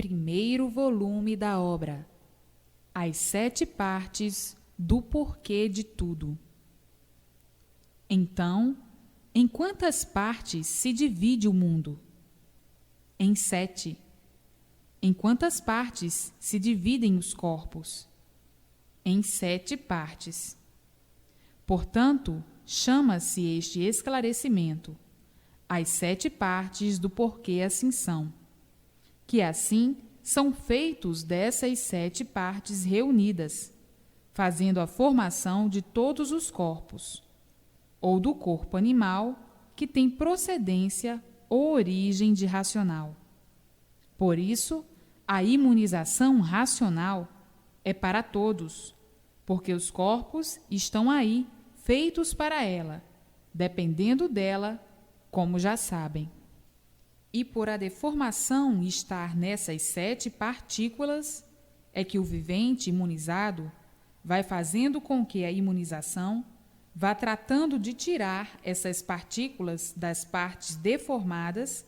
primeiro volume da obra As 7 Partes do Porquê de Tudo. Então, em quantas partes se divide o mundo? Em 7. Em quantas partes se dividem os corpos? Em 7 partes. Portanto, chama-se este esclarecimento as 7 partes do porquê assim são, que assim são feitos dessas 7 partes reunidas, fazendo a formação de todos os corpos, ou do corpo animal que tem procedência ou origem de racional. Por isso, a imunização racional é para todos, porque os corpos estão aí feitos para ela, dependendo dela, como já sabem. E por a deformação estar nessas 7 partículas, é que o vivente imunizado vai fazendo com que a imunização vá tratando de tirar essas partículas das partes deformadas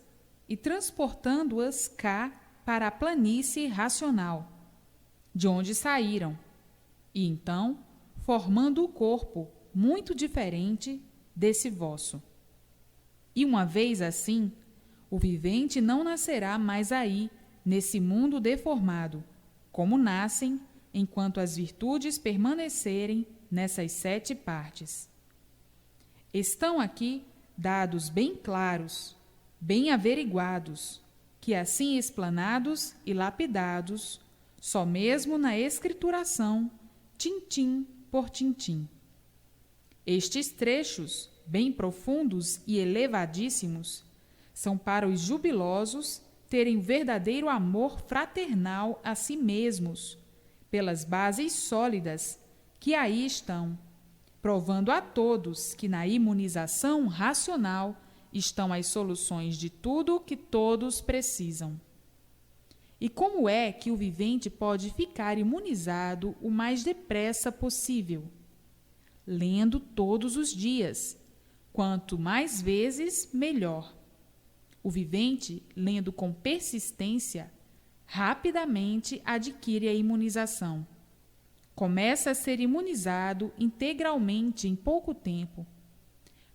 e transportando-as cá para a planície racional, de onde saíram, e então formando o corpo muito diferente desse vosso. E uma vez assim, o vivente não nascerá mais aí, nesse mundo deformado, como nascem enquanto as virtudes permanecerem nessas 7 partes. Estão aqui dados bem claros, bem averiguados, que assim explanados e lapidados, só mesmo na escrituração, tintim por tintim. Estes trechos, bem profundos e elevadíssimos, são para os jubilosos terem verdadeiro amor fraternal a si mesmos, pelas bases sólidas que aí estão, provando a todos que na imunização racional estão as soluções de tudo que todos precisam. E como é que o vivente pode ficar imunizado o mais depressa possível? Lendo todos os dias. Quanto mais vezes, melhor. O vivente, lendo com persistência, rapidamente adquire a imunização. Começa a ser imunizado integralmente em pouco tempo.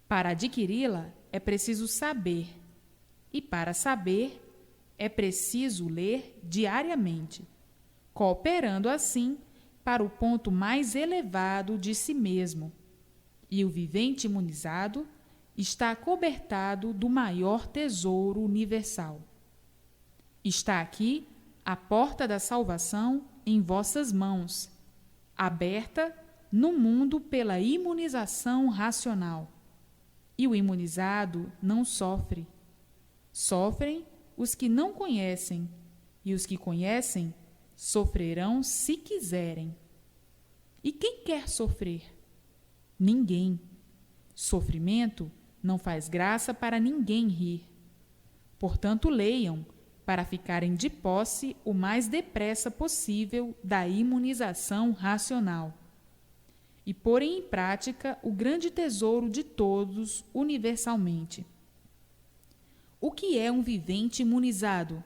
Para adquiri-la, é preciso saber. E para saber, é preciso ler diariamente, cooperando assim para o ponto mais elevado de si mesmo. E o vivente imunizado está acobertado do maior tesouro universal. Está aqui a porta da salvação em vossas mãos, aberta no mundo pela imunização racional. E o imunizado não sofre. Sofrem os que não conhecem, e os que conhecem sofrerão se quiserem. E quem quer sofrer? Ninguém. Sofrimento não faz graça para ninguém rir. Portanto, leiam, para ficarem de posse o mais depressa possível da imunização racional e porem em prática o grande tesouro de todos universalmente. O que é um vivente imunizado?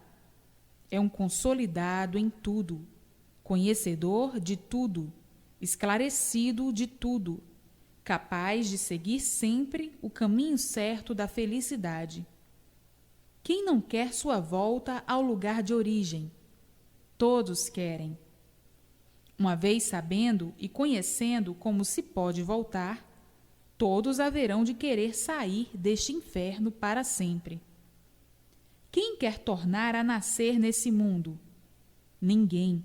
É um consolidado em tudo, conhecedor de tudo, esclarecido de tudo, capaz de seguir sempre o caminho certo da felicidade. Quem não quer sua volta ao lugar de origem? Todos querem. Uma vez sabendo e conhecendo como se pode voltar, todos haverão de querer sair deste inferno para sempre. Quem quer tornar a nascer nesse mundo? Ninguém,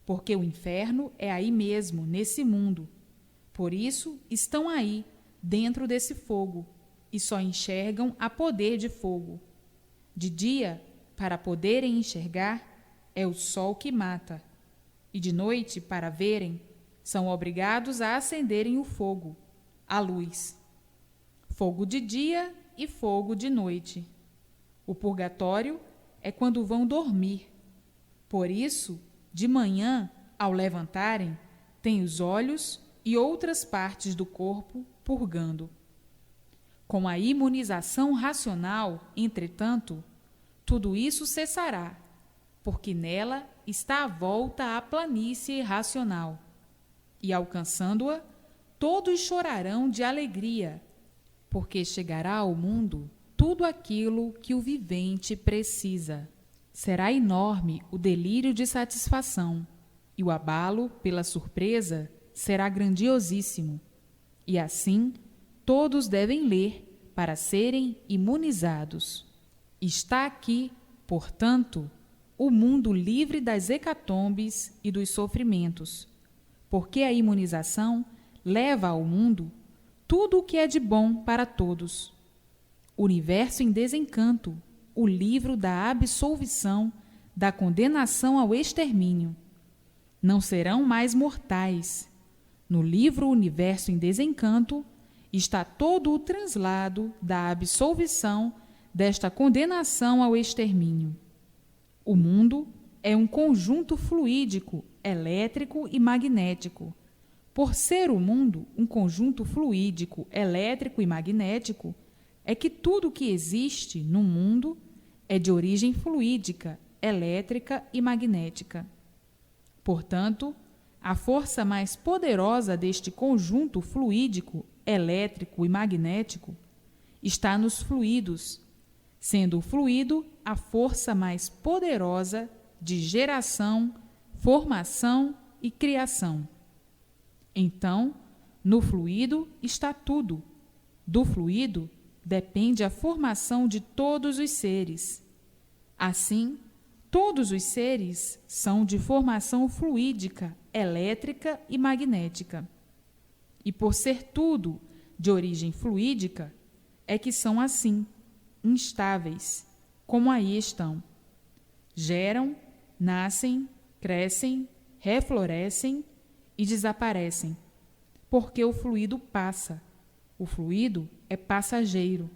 porque o inferno é aí mesmo, nesse mundo. Por isso, estão aí, dentro desse fogo, e só enxergam a poder de fogo. De dia, para poderem enxergar, é o sol que mata. E de noite, para verem, são obrigados a acenderem o fogo, a luz. Fogo de dia e fogo de noite. O purgatório é quando vão dormir. Por isso, de manhã, ao levantarem, têm os olhos e outras partes do corpo purgando. Com a imunização racional, entretanto, tudo isso cessará, porque nela está a volta à planície racional. E alcançando-a, todos chorarão de alegria, porque chegará ao mundo tudo aquilo que o vivente precisa. Será enorme o delírio de satisfação, e o abalo pela surpresa será grandiosíssimo. E assim, todos devem ler para serem imunizados. Está aqui, portanto, o mundo livre das hecatombes e dos sofrimentos, porque a imunização leva ao mundo tudo o que é de bom para todos. Universo em desencanto, o livro da absolvição, da condenação ao extermínio. Não serão mais mortais. No livro Universo em Desencanto está todo o translado da absolvição desta condenação ao extermínio. O mundo é um conjunto fluídico, elétrico e magnético. Por ser o mundo um conjunto fluídico, elétrico e magnético, é que tudo que existe no mundo é de origem fluídica, elétrica e magnética. Portanto, a força mais poderosa deste conjunto fluídico, elétrico e magnético está nos fluidos, sendo o fluido a força mais poderosa de geração, formação e criação. Então, no fluido está tudo. Do fluido depende a formação de todos os seres. Assim, todos os seres são de formação fluídica, elétrica e magnética. E por ser tudo de origem fluídica, é que são assim, instáveis, como aí estão. Geram, nascem, crescem, reflorescem e desaparecem, porque o fluido passa. O fluido é passageiro.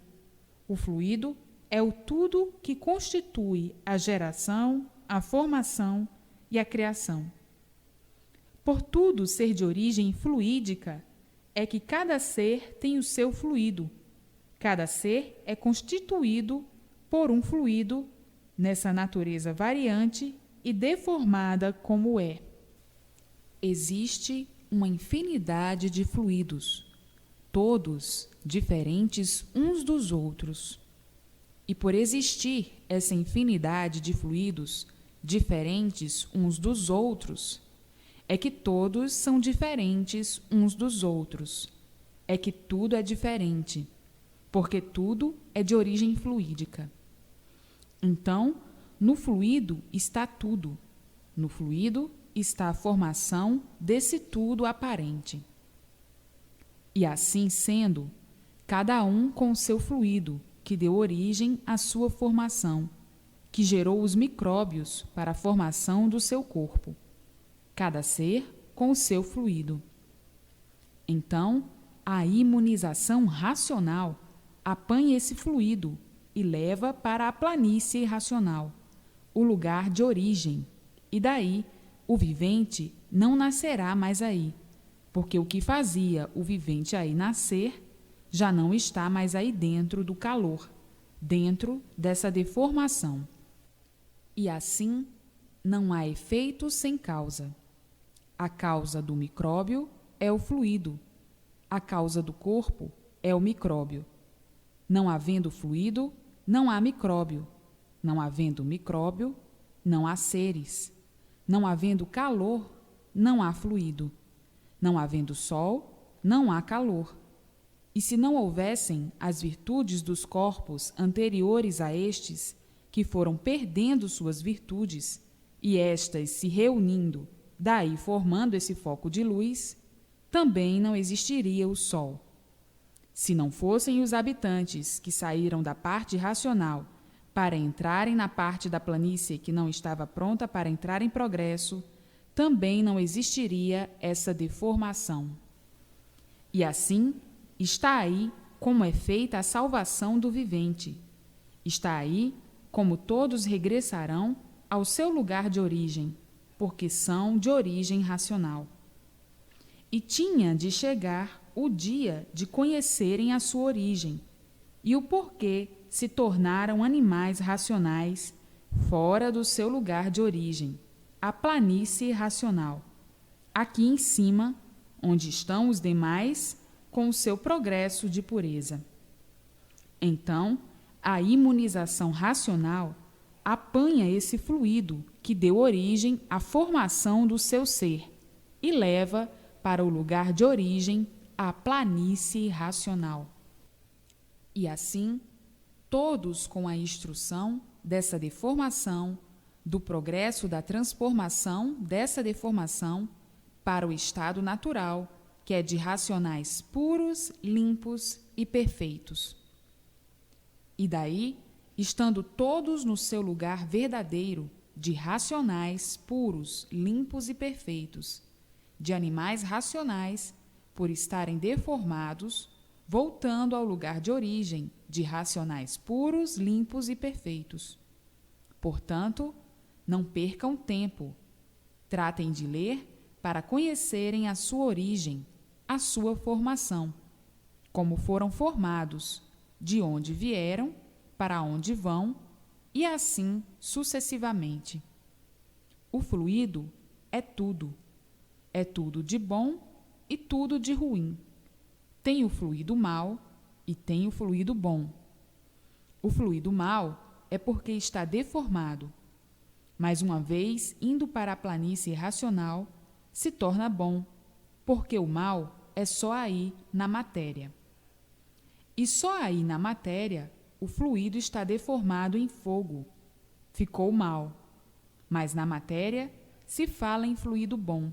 O fluido é o tudo que constitui a geração, a formação e a criação. Por tudo ser de origem fluídica, é que cada ser tem o seu fluido. Cada ser é constituído por um fluido nessa natureza variante e deformada como é. Existe uma infinidade de fluidos, todos diferentes uns dos outros. E por existir essa infinidade de fluidos diferentes uns dos outros, é que todos são diferentes uns dos outros. É que tudo é diferente, porque tudo é de origem fluídica. Então, no fluido está tudo. No fluido está a formação desse tudo aparente. E assim sendo, cada um com o seu fluido, que deu origem à sua formação, que gerou os micróbios para a formação do seu corpo. Cada ser com o seu fluido. Então, a imunização racional apanha esse fluido e leva para a planície racional, o lugar de origem, e daí o vivente não nascerá mais aí, porque o que fazia o vivente aí nascer já não está mais aí dentro do calor, dentro dessa deformação. E assim, não há efeito sem causa. A causa do micróbio é o fluido. A causa do corpo é o micróbio. Não havendo fluido, não há micróbio. Não havendo micróbio, não há seres. Não havendo calor, não há fluido. Não havendo sol, não há calor. E se não houvessem as virtudes dos corpos anteriores a estes, que foram perdendo suas virtudes, e estas se reunindo, daí formando esse foco de luz, também não existiria o sol. Se não fossem os habitantes que saíram da parte racional para entrarem na parte da planície que não estava pronta para entrar em progresso, também não existiria essa deformação. E assim, está aí como é feita a salvação do vivente. Está aí como todos regressarão ao seu lugar de origem, porque são de origem racional. E tinha de chegar o dia de conhecerem a sua origem e o porquê se tornaram animais racionais fora do seu lugar de origem, a planície racional. Aqui em cima, onde estão os demais, com o seu progresso de pureza. Então, a imunização racional apanha esse fluido que deu origem à formação do seu ser e leva para o lugar de origem a planície racional. E assim, todos com a instrução dessa deformação, do progresso da transformação dessa deformação para o estado natural, que é de racionais puros, limpos e perfeitos. E daí, estando todos no seu lugar verdadeiro, de racionais puros, limpos e perfeitos, de animais racionais, por estarem deformados, voltando ao lugar de origem, de racionais puros, limpos e perfeitos. Portanto, não percam tempo. Tratem de ler para conhecerem a sua origem, a sua formação, como foram formados, de onde vieram, para onde vão, e assim sucessivamente. O fluido é tudo. É tudo de bom e tudo de ruim. Tem o fluido mau e tem o fluido bom. O fluido mau é porque está deformado, mas uma vez indo para a planície racional, se torna bom, porque o mal é só aí na matéria. E só aí na matéria o fluido está deformado em fogo. Ficou mal. Mas na matéria se fala em fluido bom.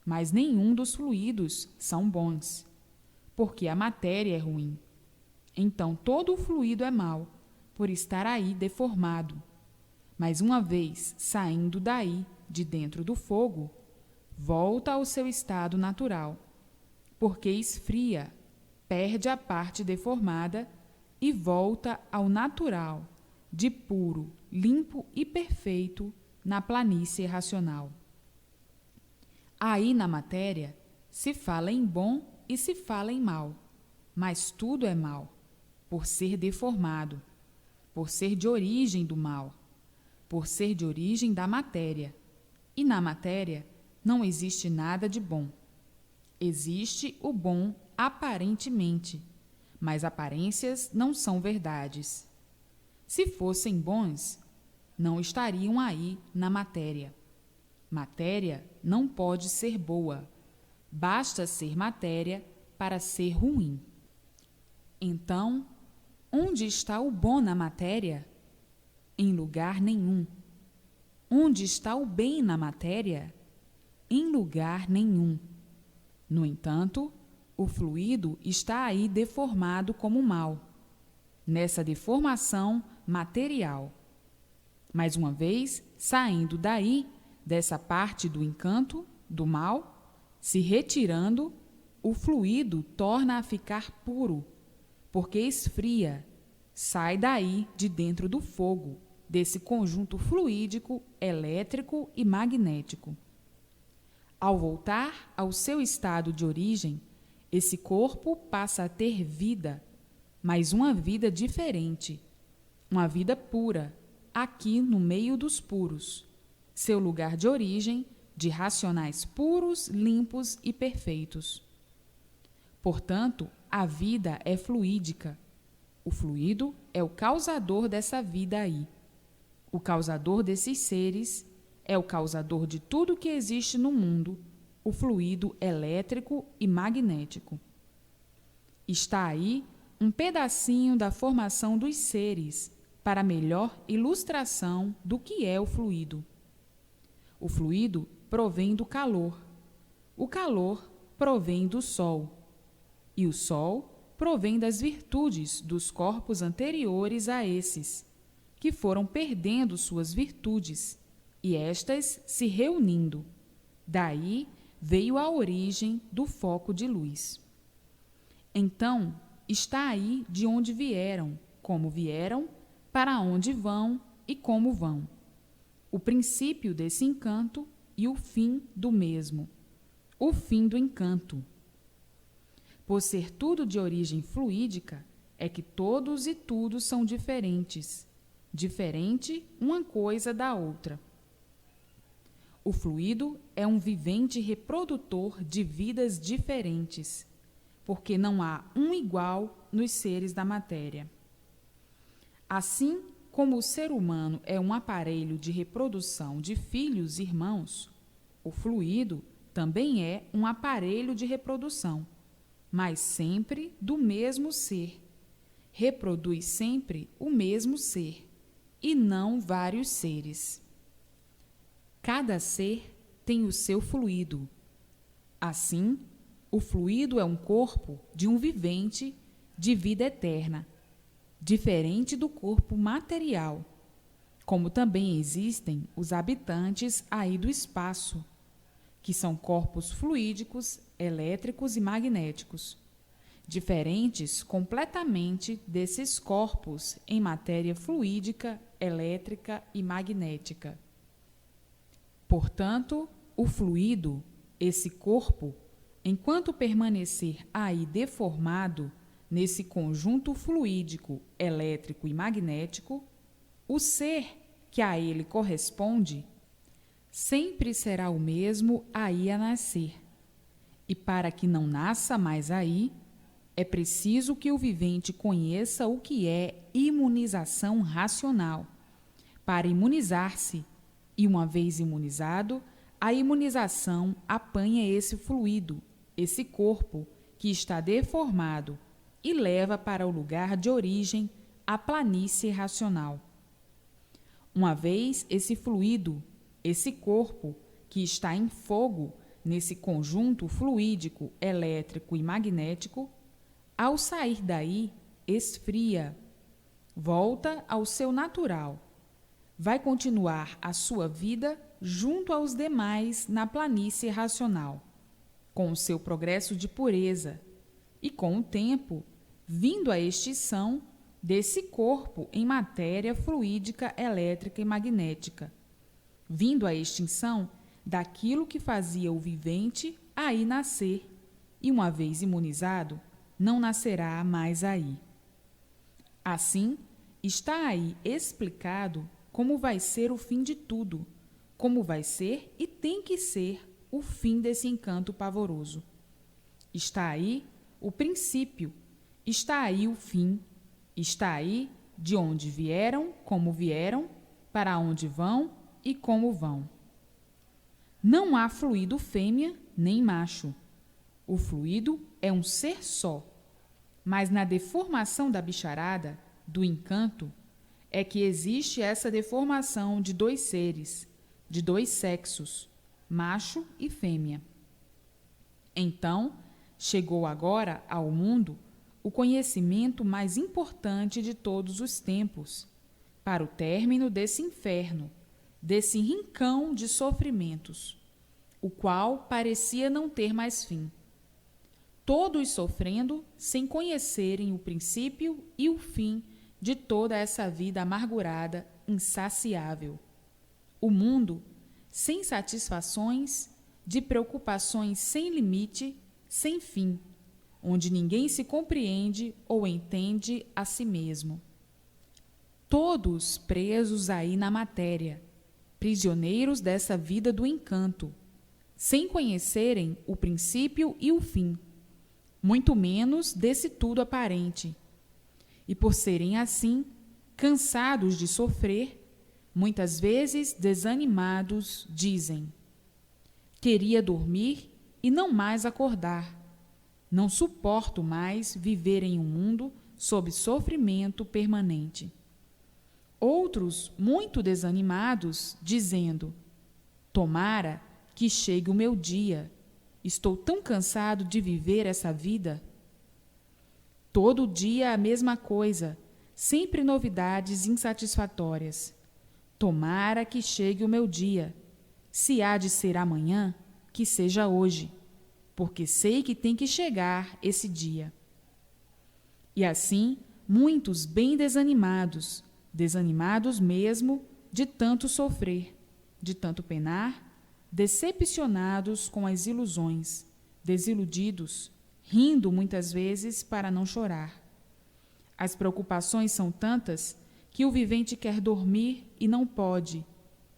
Mas nenhum dos fluidos são bons, porque a matéria é ruim. Então todo o fluido é mau, por estar aí deformado. Mas uma vez saindo daí, de dentro do fogo, volta ao seu estado natural, porque esfria, perde a parte deformada e volta ao natural, de puro, limpo e perfeito na planície racional. Aí na matéria se fala em bom e se fala em mal, mas tudo é mal, por ser deformado, por ser de origem do mal, por ser de origem da matéria. E na matéria não existe nada de bom. Existe o bom aparentemente, mas aparências não são verdades. Se fossem bons, não estariam aí na matéria. Matéria não pode ser boa. Basta ser matéria para ser ruim. Então, onde está o bom na matéria? Em lugar nenhum. Onde está o bem na matéria? Em lugar nenhum. No entanto, o fluido está aí deformado como mal, nessa deformação material. Mais uma vez, saindo daí, dessa parte do encanto, do mal, se retirando, o fluido torna a ficar puro, porque esfria, sai daí de dentro do fogo, desse conjunto fluídico, elétrico e magnético. Ao voltar ao seu estado de origem, esse corpo passa a ter vida, mas uma vida diferente, uma vida pura, aqui no meio dos puros, seu lugar de origem de racionais puros, limpos e perfeitos. Portanto, a vida é fluídica. O fluido é o causador dessa vida aí. O causador desses seres é o causador de tudo que existe no mundo, o fluido elétrico e magnético. Está aí um pedacinho da formação dos seres para melhor ilustração do que é o fluido. O fluido provém do calor. O calor provém do sol. E o sol provém das virtudes dos corpos anteriores a esses, que foram perdendo suas virtudes, e estas se reunindo. Daí veio a origem do foco de luz. Então, está aí de onde vieram, como vieram, para onde vão e como vão. O princípio desse encanto e o fim do mesmo. O fim do encanto. Por ser tudo de origem fluídica, é que todos e tudo são diferentes. diferente uma coisa da outra. O fluido é um vivente reprodutor de vidas diferentes, porque não há um igual nos seres da matéria. Assim como o ser humano é um aparelho de reprodução de filhos e irmãos, o fluido também é um aparelho de reprodução, mas sempre do mesmo ser. Reproduz sempre o mesmo ser, e não vários seres. Cada ser tem o seu fluido. Assim, o fluido é um corpo de um vivente de vida eterna, diferente do corpo material, como também existem os habitantes aí do espaço, que são corpos fluídicos, elétricos e magnéticos, diferentes completamente desses corpos em matéria fluídica, elétrica e magnética. Portanto, o fluido, esse corpo, enquanto permanecer aí deformado nesse conjunto fluídico, elétrico e magnético, o ser que a ele corresponde sempre será o mesmo aí a nascer. E para que não nasça mais aí, é preciso que o vivente conheça o que é imunização racional, para imunizar-se. E uma vez imunizado, a imunização apanha esse fluido, esse corpo que está deformado e leva para o lugar de origem a planície racional. Uma vez esse fluido, esse corpo que está em fogo nesse conjunto fluídico, elétrico e magnético, ao sair daí, esfria, volta ao seu natural. Vai continuar a sua vida junto aos demais na planície racional, com o seu progresso de pureza e, com o tempo, vindo à extinção desse corpo em matéria fluídica, elétrica e magnética, vindo à extinção daquilo que fazia o vivente aí nascer, e, uma vez imunizado, não nascerá mais aí. Assim, está aí explicado como vai ser o fim de tudo, como vai ser e tem que ser o fim desse encanto pavoroso. Está aí o princípio, está aí o fim, está aí de onde vieram, como vieram, para onde vão e como vão. Não há fluido fêmea nem macho. O fluido é um ser só, mas na deformação da bicharada, do encanto, é que existe essa deformação de dois seres, de dois sexos, macho e fêmea. Então, chegou agora ao mundo o conhecimento mais importante de todos os tempos, para o término desse inferno, desse rincão de sofrimentos, o qual parecia não ter mais fim. Todos sofrendo sem conhecerem o princípio e o fim de toda essa vida amargurada, insaciável. O mundo sem satisfações, de preocupações sem limite, sem fim, onde ninguém se compreende ou entende a si mesmo. Todos presos aí na matéria, prisioneiros dessa vida do encanto, sem conhecerem o princípio e o fim, muito menos desse tudo aparente. E por serem assim, cansados de sofrer, muitas vezes desanimados, dizem: queria dormir e não mais acordar. Não suporto mais viver em um mundo sob sofrimento permanente. Outros, muito desanimados, dizendo: tomara que chegue o meu dia. Estou tão cansado de viver essa vida. Todo dia a mesma coisa, sempre novidades insatisfatórias. Tomara que chegue o meu dia. Se há de ser amanhã, que seja hoje, porque sei que tem que chegar esse dia. E assim, muitos bem desanimados, desanimados mesmo de tanto sofrer, de tanto penar, decepcionados com as ilusões, desiludidos, rindo muitas vezes para não chorar. As preocupações são tantas que o vivente quer dormir e não pode,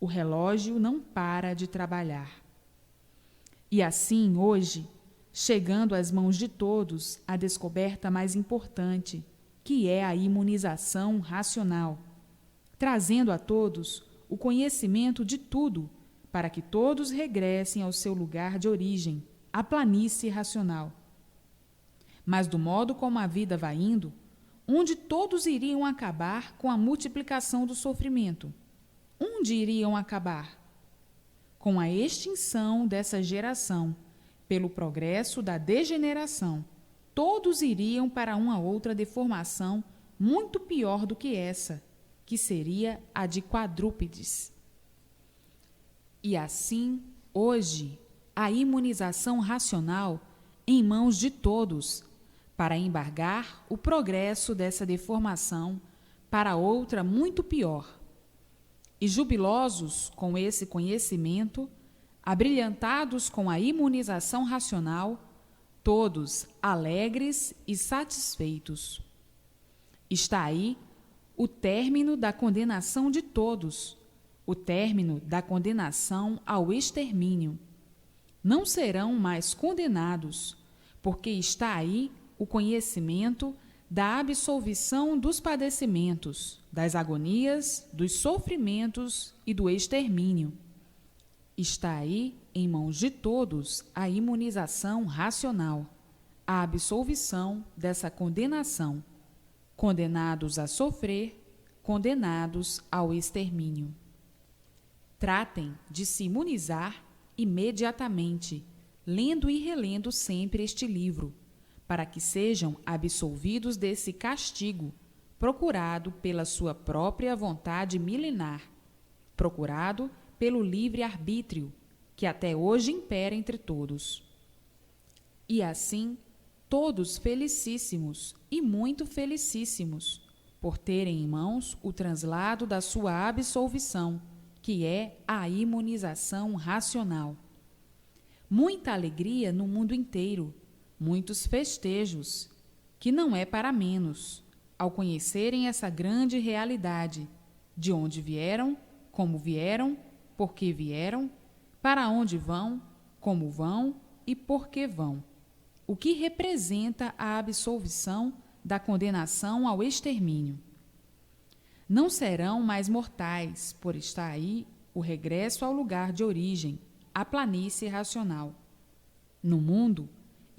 o relógio não para de trabalhar. E assim, hoje, chegando às mãos de todos a descoberta mais importante, que é a imunização racional, trazendo a todos o conhecimento de tudo, para que todos regressem ao seu lugar de origem, a planície racional. Mas do modo como a vida vai indo, onde todos iriam acabar com a multiplicação do sofrimento? Onde iriam acabar? Com a extinção dessa geração, pelo progresso da degeneração, todos iriam para uma outra deformação muito pior do que essa, que seria a de quadrúpedes. E assim, hoje, a imunização racional em mãos de todos, para embargar o progresso dessa deformação para outra muito pior. E jubilosos com esse conhecimento, abrilhantados com a imunização racional, todos alegres e satisfeitos. Está aí o término da condenação de todos, o término da condenação ao extermínio. Não serão mais condenados, porque está aí o conhecimento da absolvição dos padecimentos, das agonias, dos sofrimentos e do extermínio. Está aí, em mãos de todos, a imunização racional, a absolvição dessa condenação. Condenados a sofrer, condenados ao extermínio. Tratem de se imunizar imediatamente, lendo e relendo sempre este livro, para que sejam absolvidos desse castigo, procurado pela sua própria vontade milenar, procurado pelo livre-arbítrio, que até hoje impera entre todos. E assim, todos felicíssimos e muito felicíssimos, por terem em mãos o translado da sua absolvição, que é a imunização racional. Muita alegria no mundo inteiro, muitos festejos, que não é para menos, ao conhecerem essa grande realidade, de onde vieram, como vieram, por que vieram, para onde vão, como vão e por que vão, o que representa a absolvição da condenação ao extermínio. Não serão mais mortais, por estar aí o regresso ao lugar de origem, a planície racional. No mundo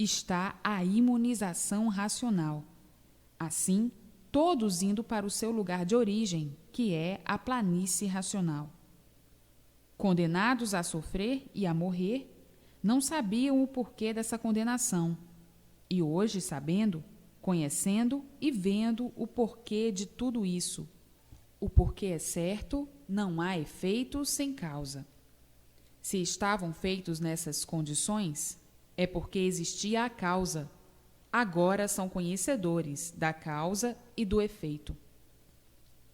está a imunização racional. Assim, todos indo para o seu lugar de origem, que é a planície racional. Condenados a sofrer e a morrer, não sabiam o porquê dessa condenação. E hoje, sabendo, conhecendo e vendo o porquê de tudo isso, o porquê é certo, não há efeito sem causa. Se estavam feitos nessas condições, é porque existia a causa. Agora são conhecedores da causa e do efeito.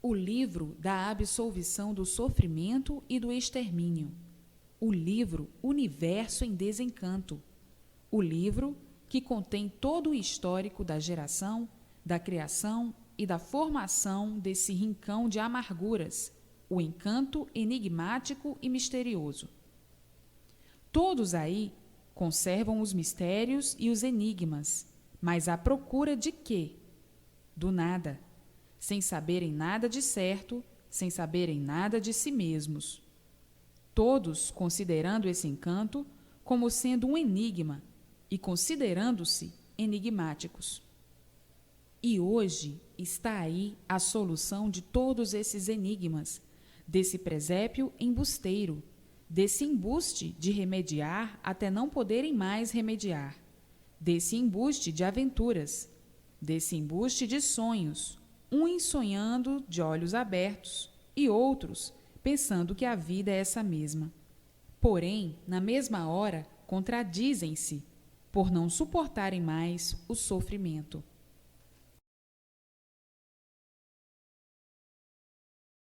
O livro da absolvição do sofrimento e do extermínio. O livro Universo em Desencanto. O livro que contém todo o histórico da geração, da criação e da formação desse rincão de amarguras, o encanto enigmático e misterioso. Todos aí conservam os mistérios e os enigmas, mas à procura de quê? Do nada, sem saberem nada de certo, sem saberem nada de si mesmos. Todos considerando esse encanto como sendo um enigma e considerando-se enigmáticos. E hoje está aí a solução de todos esses enigmas, desse presépio embusteiro, desse embuste de remediar até não poderem mais remediar, desse embuste de aventuras, desse embuste de sonhos, uns sonhando de olhos abertos e outros pensando que a vida é essa mesma. Porém, na mesma hora, contradizem-se, por não suportarem mais o sofrimento.